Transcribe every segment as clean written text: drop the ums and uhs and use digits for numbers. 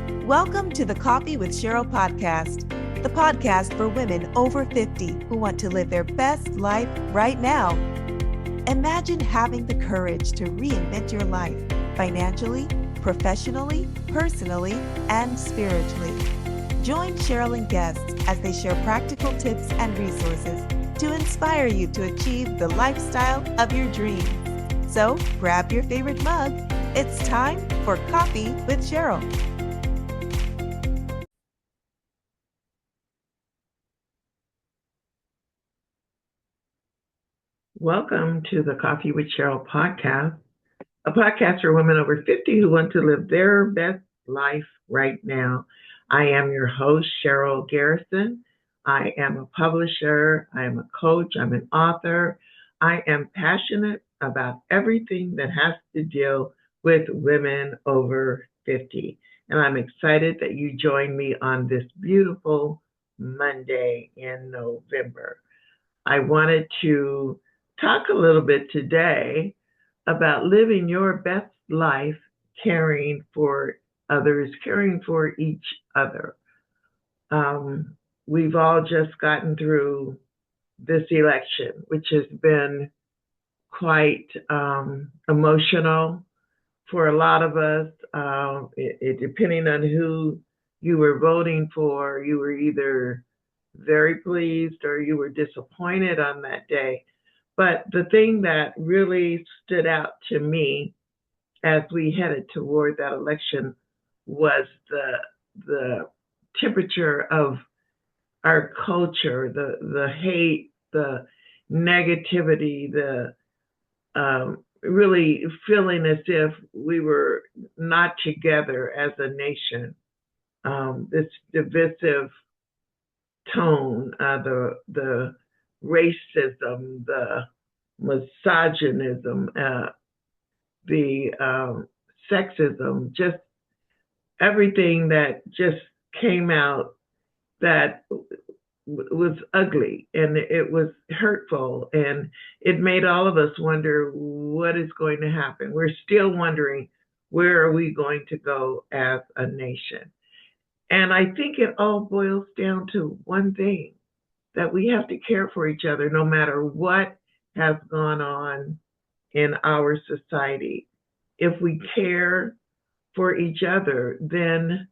Welcome to the Coffee with Cheryl podcast, the podcast for women over 50 who want to live their best life right now. Imagine having the courage to reinvent your life financially, professionally, personally, and spiritually. Join Cheryl and guests as they share practical tips and resources to inspire you to achieve the lifestyle of your dreams. So grab your favorite mug. It's time for Coffee with Cheryl. Welcome to the Coffee with Cheryl podcast, a podcast for women over 50 who want to live their best life right now. I am your host, Cheryl Garrison. I am a publisher, I am a coach, I'm an author. I am passionate about everything that has to deal with women over 50. And I'm excited that you join me on this beautiful Monday in November. I wanted to talk a little bit today about living your best life, caring for others, caring for each other. We've all just gotten through this election, which has been quite emotional for a lot of us. Depending on who you were voting for, you were either very pleased or you were disappointed on that day. But the thing that really stood out to me as we headed toward that election was the temperature of our culture, the hate, the negativity, the really feeling as if we were not together as a nation. This divisive tone, the racism, the misogynism, the sexism, just everything that just came out that was ugly and it was hurtful, and it made all of us wonder what is going to happen. We're still wondering, where are we going to go as a nation? And I think it all boils down to one thing, that we have to care for each other no matter what has gone on in our society. If we care for each other, then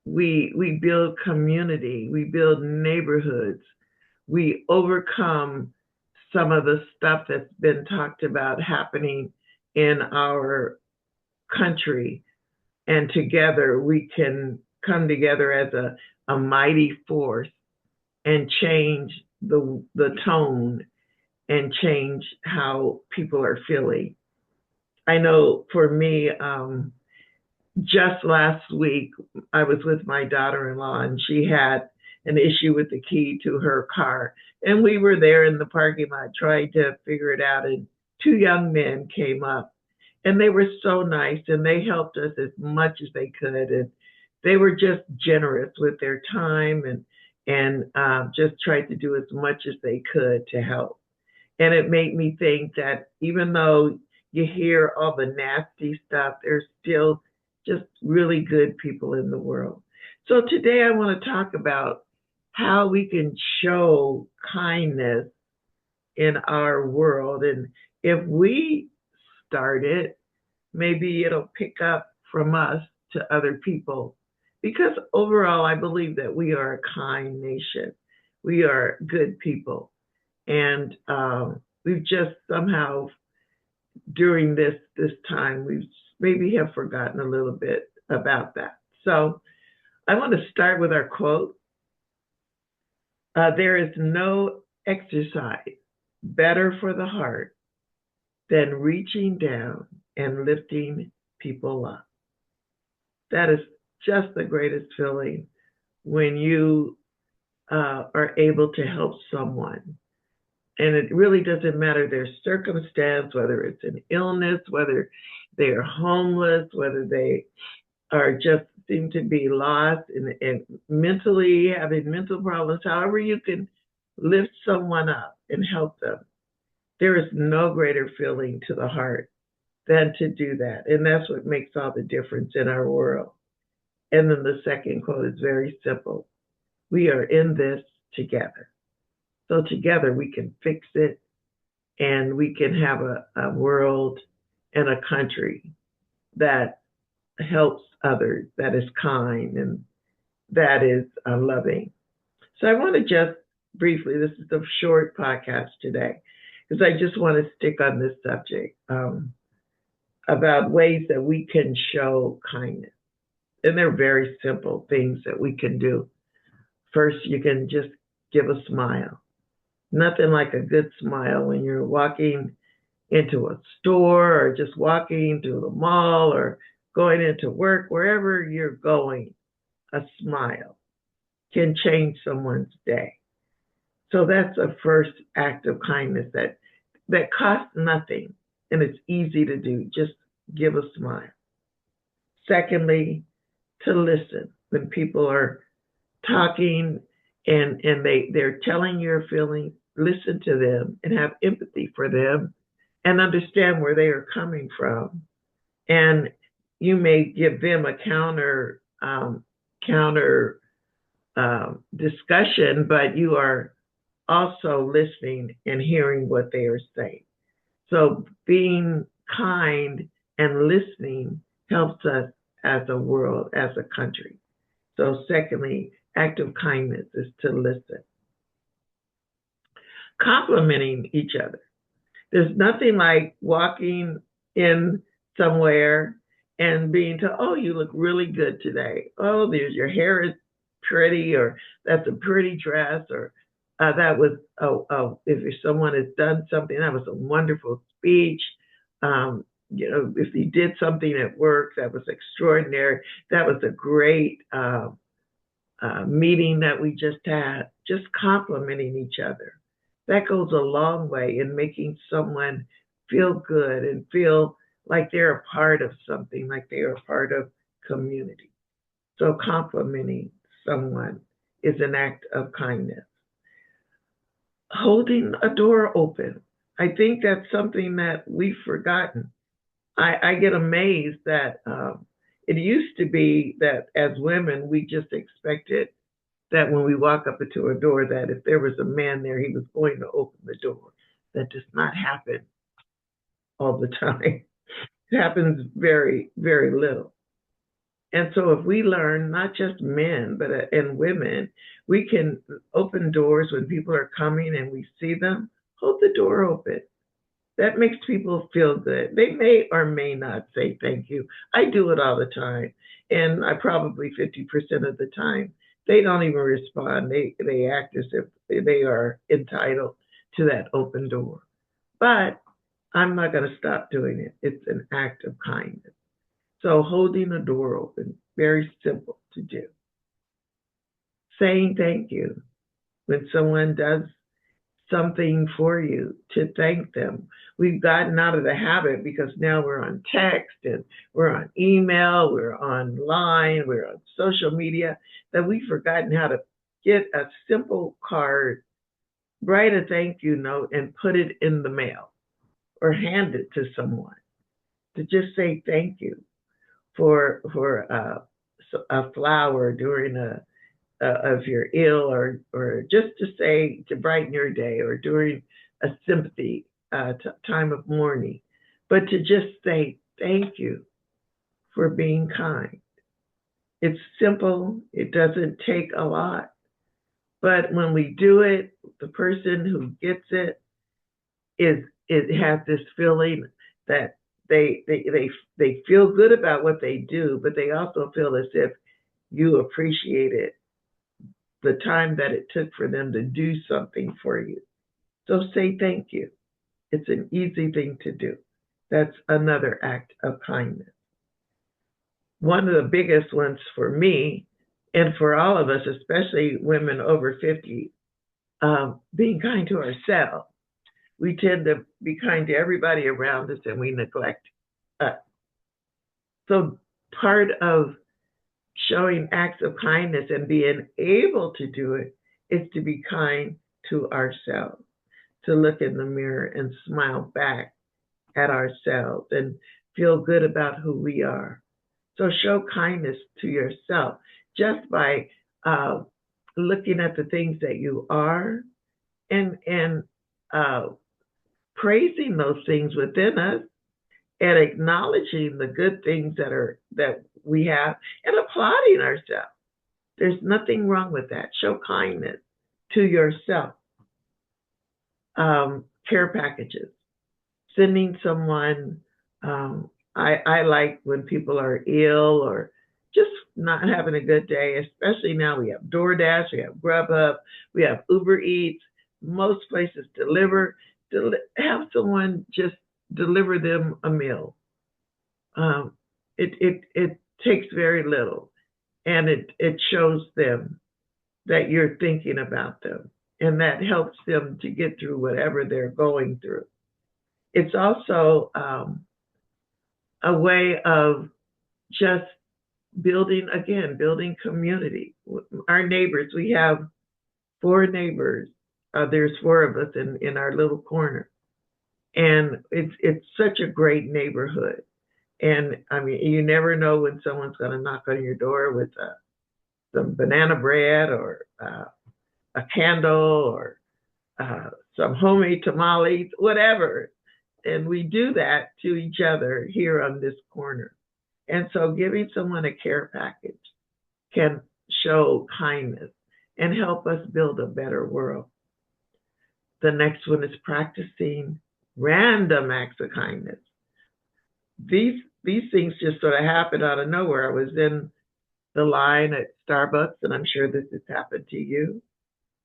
we build community, we build neighborhoods, we overcome some of the stuff that's been talked about happening in our country. And together we can come together as a mighty force and change the tone and change how people are feeling. I know for me, just last week, I was with my daughter-in-law and she had an issue with the key to her car. And we were there in the parking lot trying to figure it out. And two young men came up and they were so nice and they helped us as much as they could. And they were just generous with their time and just tried to do as much as they could to help. And it made me think that even though you hear all the nasty stuff, there's still just really good people in the world. So today I want to talk about how we can show kindness in our world. And if we start it, maybe it'll pick up from us to other people. Because overall, I believe that we are a kind nation. We are good people. And we've just somehow, during this time, we maybe have forgotten a little bit about that. So I want to start with our quote. There is no exercise better for the heart than reaching down and lifting people up. That is just the greatest feeling when you are able to help someone. And it really doesn't matter their circumstance, whether it's an illness, whether they are homeless, whether they are just seem to be lost and mentally having mental problems. However you can lift someone up and help them. There is no greater feeling to the heart than to do that. And that's what makes all the difference in our world. And then the second quote is very simple. We are in this together. So together we can fix it and we can have a world and a country that helps others, that is kind and that is loving. So I want to just briefly, this is a short podcast today, because I just want to stick on this subject about ways that we can show kindness. And they're very simple things that we can do. First, you can just give a smile. Nothing like a good smile when you're walking into a store or just walking to the mall or going into work, wherever you're going, a smile can change someone's day. So that's a first act of kindness that costs nothing and it's easy to do. Just give a smile. Secondly, to listen when people are talking and they're telling your feelings, listen to them and have empathy for them and understand where they are coming from. And you may give them a counter discussion, but you are also listening and hearing what they are saying. So being kind and listening helps us as a world, as a country. So secondly, act of kindness is to listen. Complimenting each other. There's nothing like walking in somewhere and being told, oh, you look really good today. Oh, your hair is pretty, or that's a pretty dress, or that was, if someone has done something, that was a wonderful speech. If you did something at work, that was extraordinary. That was a great meeting that we just had. Just complimenting each other. That goes a long way in making someone feel good and feel like they're a part of something, like they're a part of community. So complimenting someone is an act of kindness. Holding a door open. I think that's something that we've forgotten. I get amazed that it used to be that as women, we just expected that when we walk up into a door, that if there was a man there, he was going to open the door. That does not happen all the time. It happens very, very little. And so if we learn, not just men, but and women, we can open doors when people are coming and we see them, hold the door open. That makes people feel good. They may or may not say thank you. I do it all the time. And I probably 50% of the time, they don't even respond. They act as if they are entitled to that open door. But I'm not going to stop doing it. It's an act of kindness. So holding a door open, very simple to do. Saying thank you when someone does something for you, to thank them. We've gotten out of the habit because now we're on text and we're on email, we're online, we're on social media, that we've forgotten how to get a simple card, write a thank you note, and put it in the mail or hand it to someone to just say thank you for a flower during if you're ill, or just to say to brighten your day, or during a sympathy time of mourning, but to just say thank you for being kind. It's simple. It doesn't take a lot, but when we do it, the person who gets it has this feeling that they feel good about what they do, but they also feel as if you appreciate it, the time that it took for them to do something for you. So say thank you. It's an easy thing to do. That's another act of kindness. One of the biggest ones for me, and for all of us, especially women over 50, being kind to ourselves. We tend to be kind to everybody around us and we neglect us. So part of showing acts of kindness and being able to do it is to be kind to ourselves, to look in the mirror and smile back at ourselves and feel good about who we are. So show kindness to yourself just by uh, looking at the things that you are and uh, praising those things within us and acknowledging the good things that we have and applauding ourselves. There's nothing wrong with that. Show kindness to yourself. Care packages, sending someone. I like when people are ill or just not having a good day, especially now we have DoorDash, we have Grubhub, we have Uber Eats. Most places deliver. Have someone just deliver them a meal. It takes very little, and it shows them that you're thinking about them, and that helps them to get through whatever they're going through. It's also a way of just building community. Our neighbors, we have 4 neighbors. There's 4 of us in our little corner, and it's such a great neighborhood. And I mean, you never know when someone's going to knock on your door with some banana bread or a candle or some homemade tamales, whatever. And we do that to each other here on this corner. And so giving someone a care package can show kindness and help us build a better world. The next one is practicing random acts of kindness. These things just sort of happen out of nowhere. I was in the line at Starbucks, and I'm sure this has happened to you.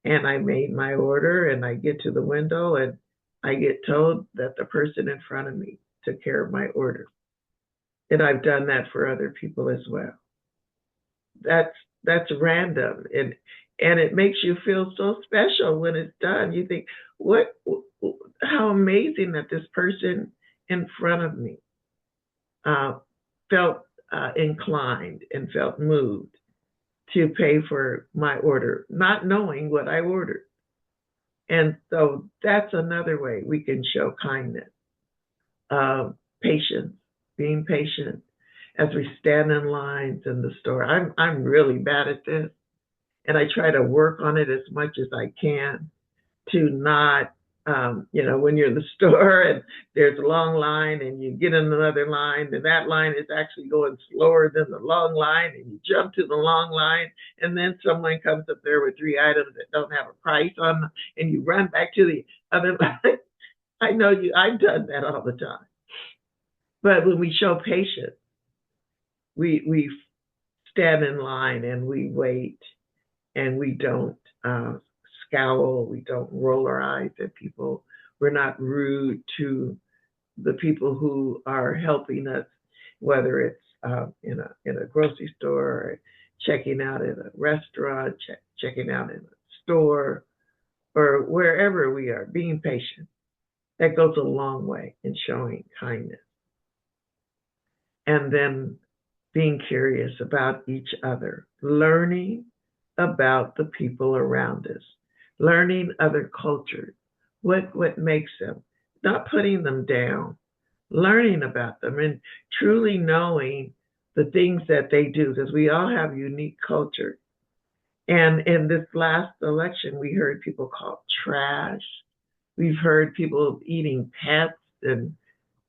And I made my order, and I get to the window, and I get told that the person in front of me took care of my order. And I've done that for other people as well. That's random, and it makes you feel so special when it's done. You think, how amazing that this person in front of me felt inclined and felt moved to pay for my order, not knowing what I ordered. And so that's another way we can show kindness. Patience, being patient as we stand in lines in the store. I'm really bad at this, and I try to work on it as much as I can to not, when you're in the store and there's a long line and you get in another line, and that line is actually going slower than the long line, and you jump to the long line, and then someone comes up there with 3 items that don't have a price on them, and you run back to the other line. I know I've done that all the time. But when we show patience, we stand in line and we wait, and we don't scowl, we don't roll our eyes at people. We're not rude to the people who are helping us, whether it's in a grocery store, or checking out at a restaurant, checking out in a store, or wherever we are. Being patient, that goes a long way in showing kindness. And then being curious about each other, learning about the people around us, learning other cultures, what makes them, not putting them down, learning about them and truly knowing the things that they do, because we all have unique cultures. And in this last election, we heard people called trash. We've heard people eating pets and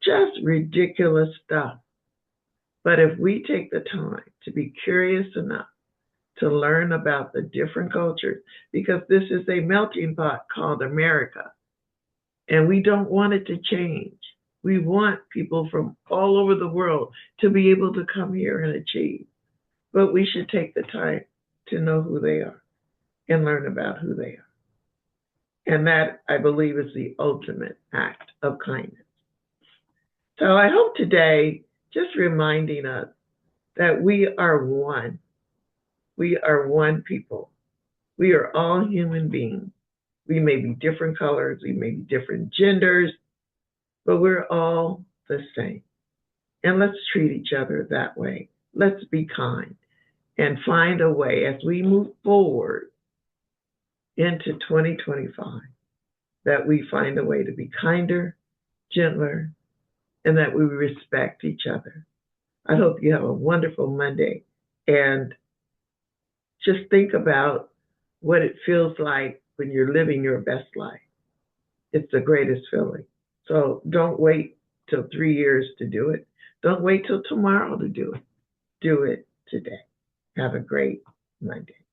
just ridiculous stuff. But if we take the time to be curious enough to learn about the different cultures, because this is a melting pot called America, and we don't want it to change. We want people from all over the world to be able to come here and achieve. But we should take the time to know who they are and learn about who they are. And that, I believe, is the ultimate act of kindness. So I hope today, just reminding us that we are one. We are one people. We are all human beings. We may be different colors, we may be different genders, but we're all the same. And let's treat each other that way. Let's be kind and find a way as we move forward into 2025 that we find a way to be kinder, gentler, and that we respect each other. I hope you have a wonderful Monday, and just think about what it feels like when you're living your best life. It's the greatest feeling. So don't wait till 3 years to do it. Don't wait till tomorrow to do it. Do it today. Have a great Monday.